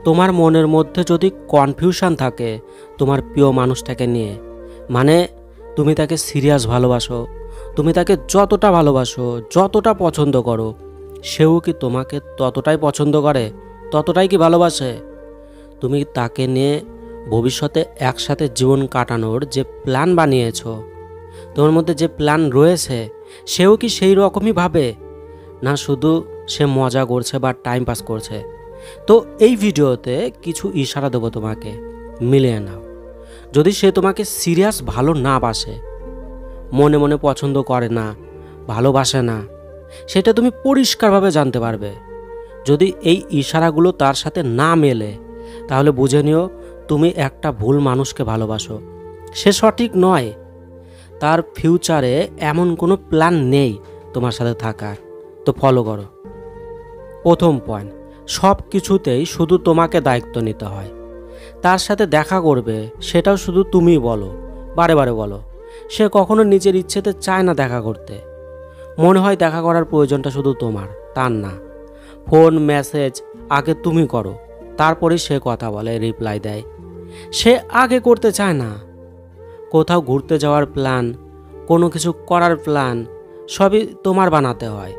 তোমার মনের মধ্যে যদি কনফিউশন থাকে তোমার প্রিয় মানুষটাকে নিয়ে, মানে তুমি তাকে সিরিয়াস ভালোবাসো, তুমি তাকে যতটা ভালোবাসো, যতটা পছন্দ করো, সেও কি তোমাকে ততটাই পছন্দ করে, ততটাই কি ভালোবাসে? তুমি তাকে নিয়ে ভবিষ্যতে একসাথে জীবন কাটানোর যে প্ল্যান বানিয়েছো, তোমার মধ্যে যে প্ল্যান রয়েছে, সেও কি সেই রকমই ভাবে, না শুধু সে মজা করছে বা টাইম পাস করছে? তো এই ভিডিওতে কিছু ইশারা দেবো তোমাকে, মিলিয়ে নাও। যদি সে তোমাকে সিরিয়াস ভালো না বাসে, মনে মনে পছন্দ করে না, ভালোবাসে না, সেটা তুমি পরিষ্কারভাবে জানতে পারবে। যদি এই ইশারাগুলো তার সাথে না মেলে, তাহলে বুঝে নিও তুমি একটা ভুল মানুষকে ভালোবাসো, সে সঠিক নয়, তার ফিউচারে এমন কোনো প্ল্যান নেই তোমার সাথে থাকার। তো ফলো করো। প্রথম পয়েন্ট, সব কিছুতেই শুধু তোমাকে দায়িত্ব নিতে হয়। তার সাথে দেখা করবে সেটাও শুধু তুমিই বলো, বারে বারে বলো। সে কখনো নিজের ইচ্ছেতে চায় না দেখা করতে, মনে হয় দেখা করার প্রয়োজনটা শুধু তোমার, তার না। ফোন মেসেজ আগে তুমি করো, তারপরে সে কথা বলে, রিপ্লাই দেয়। সে আগে করতে চায় না। কোথাও ঘুরতে যাওয়ার প্ল্যান, কোনো কিছু করার প্ল্যান সবই তোমার বানাতে হয়।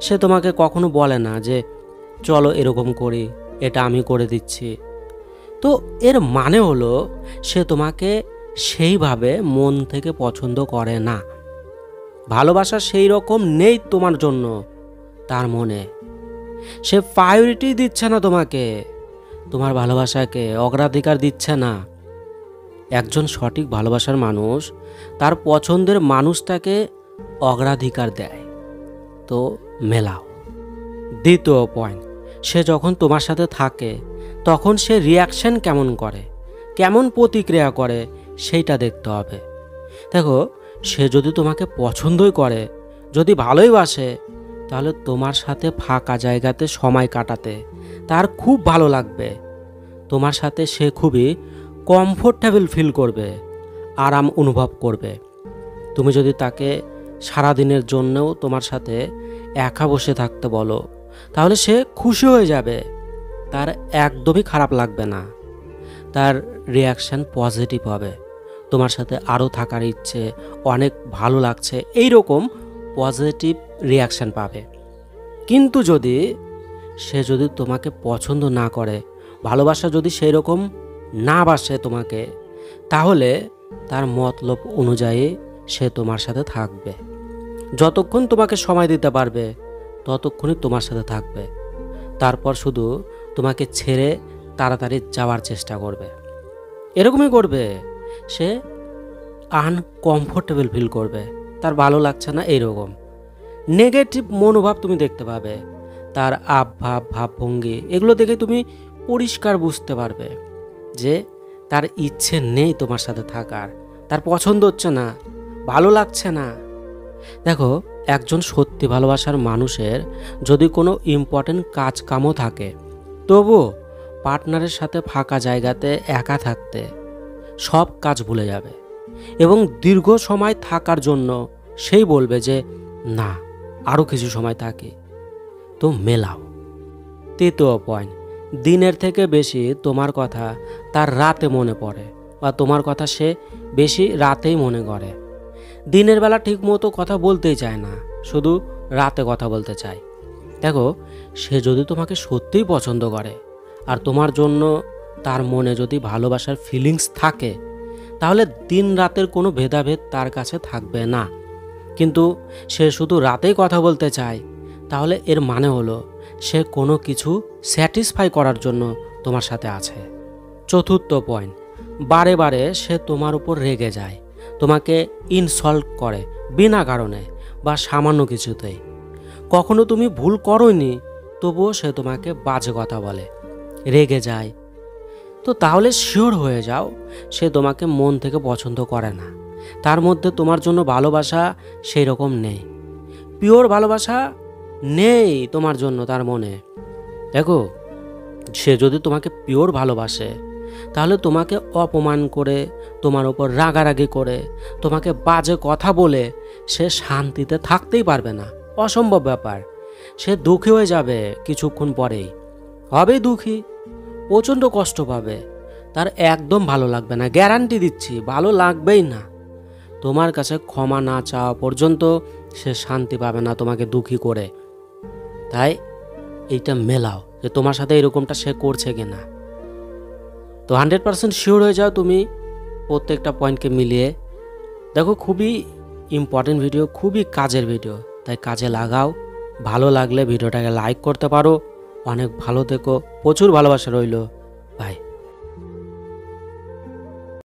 সে তোমাকে কখনো বলে না যে চলো এরকম করি, এটা আমি করে দিচ্ছি। তো এর মানে হলো সে তোমাকে সেইভাবে মন থেকে পছন্দ করে না। ভালোবাসা সেই রকম নেই তোমার জন্য তার মনে। সে প্রায়োরিটি দিচ্ছে না তোমাকে, তোমার ভালোবাসাকে অগ্রাধিকার দিচ্ছে না। একজন সঠিক ভালোবাসার মানুষ তার পছন্দের মানুষটাকে অগ্রাধিকার দেয়। তো মেলাও। দ্বিতীয় পয়েন্ট, সে যখন তোমার সাথে থাকে তখন সে রিয়াকশন কেমন করে, কেমন প্রতিক্রিয়া করে, সেইটা দেখতে হবে। দেখো, সে যদি তোমাকে পছন্দই করে, যদি ভালোই বাসে, তাহলে তোমার সাথে ফাঁকা জায়গাতে সময় কাটাতে তার খুব ভালো লাগবে। তোমার সাথে সে খুবই কমফোর্টেবল ফিল করবে, আরাম অনুভব করবে। তুমি যদি তাকে সারাদিনের জন্যও তোমার সাথে একা বসে থাকতে বলো, তাহলে সে খুশি হয়ে যাবে, তার একদমই খারাপ লাগবে না, তার রিয়াকশান পজিটিভ হবে। তোমার সাথে আরও থাকার ইচ্ছে, অনেক ভালো লাগছে, এই রকম পজিটিভ রিয়াকশান পাবে। কিন্তু সে যদি তোমাকে পছন্দ না করে, ভালোবাসা যদি সেই রকম না বাসে তোমাকে, তাহলে তার মতলব অনুযায়ী সে তোমার সাথে থাকবে। যতক্ষণ তোমাকে সময় দিতে পারবে ততক্ষণই তোমার সাথে থাকবে, তারপর শুধু তোমাকে ছেড়ে তাড়াতাড়ি যাওয়ার চেষ্টা করবে। এরকমই করবে। সে আনকমফোর্টেবল ফিল করবে, তার ভালো লাগছে না, এইরকম নেগেটিভ মনোভাব তুমি দেখতে পাবে। তার আবভাব, ভাবভঙ্গি, এগুলো দেখে তুমি পরিষ্কার বুঝতে পারবে যে তার ইচ্ছে নেই তোমার সাথে থাকার, তার পছন্দ হচ্ছে না, ভালো লাগছে না। দেখো, একজন সত্যি ভালোবাসার মানুষের যদি কোনো ইম্পর্টেন্ট কাজ কামও থাকে, তবু পার্টনারের সাথে ফাঁকা জায়গাতে একা থাকতে সব কাজ ভুলে যাবে এবং দীর্ঘ সময় থাকার জন্য সেই বলবে যে না, আরও কিছু সময় থাকে। তো মেলাও। তৃতীয় পয়েন্ট, দিনের থেকে বেশি তোমার কথা তার রাতে মনে পড়ে, বা তোমার কথা সে বেশি রাতেই মনে করে। দিনের বেলা ঠিক মতো কথা বলতেই চায় না, শুধু রাতে কথা বলতে চায়। দেখো, সে যদি তোমাকে সত্যিই পছন্দ করে আর তোমার জন্য তার মনে যদি ভালোবাসার ফিলিংস থাকে, তাহলে দিন রাতের কোনো ভেদাভেদ তার কাছে থাকবে না। কিন্তু সে শুধু রাতেই কথা বলতে চায়, তাহলে এর মানে হলো সে কোনো কিছু স্যাটিসফাই করার জন্য তোমার সাথে আছে। চতুর্থ পয়েন্ট, বারে বারে সে তোমার উপর রেগে যায়, তোমাকে ইনসল্ট করে বিনা কারণে বা সামান্য কিছুতেই। কখনো তুমি ভুল করোনি, তবুও সে তোমাকে বাজে কথা বলে, রেগে যায়। তো তাহলে শিওর হয়ে যাও সে তোমাকে মন থেকে পছন্দ করে না, তার মধ্যে তোমার জন্য ভালোবাসা সেই রকম নেই, পিওর ভালোবাসা নেই তোমার জন্য তার মনে। দেখো, সে যদি তোমাকে পিওর ভালোবাসে, তাহলে তোমাকে অপমান করে, তোমার ওপর রাগারাগি করে, তোমাকে বাজে কথা বলে সে শান্তিতে থাকতেই পারবে না, অসম্ভব ব্যাপার। সে দুঃখী হয়ে যাবে কিছুক্ষণ পরেই, হবে দুঃখী, প্রচণ্ড কষ্ট পাবে, তার একদম ভালো লাগবে না, গ্যারান্টি দিচ্ছি, ভালো লাগবেই না। তোমার কাছে ক্ষমা না চাওয়া পর্যন্ত সে শান্তি পাবে না তোমাকে দুঃখী করে। তাই এইটা মেলাও যে তোমার সাথে এরকমটা সে করছে কিনা। তো 100% শিওর হয়ে যাও তুমি প্রত্যেকটা পয়েন্টকে মিলিয়ে। দেখো, খুবই ইম্পর্টেন্ট ভিডিও, খুবই কাজের ভিডিও, তাই কাজে লাগাও। ভালো লাগলে ভিডিওটাকে লাইক করতে পারো। অনেক ভালো থেকো, প্রচুর ভালোবাসা রইলো।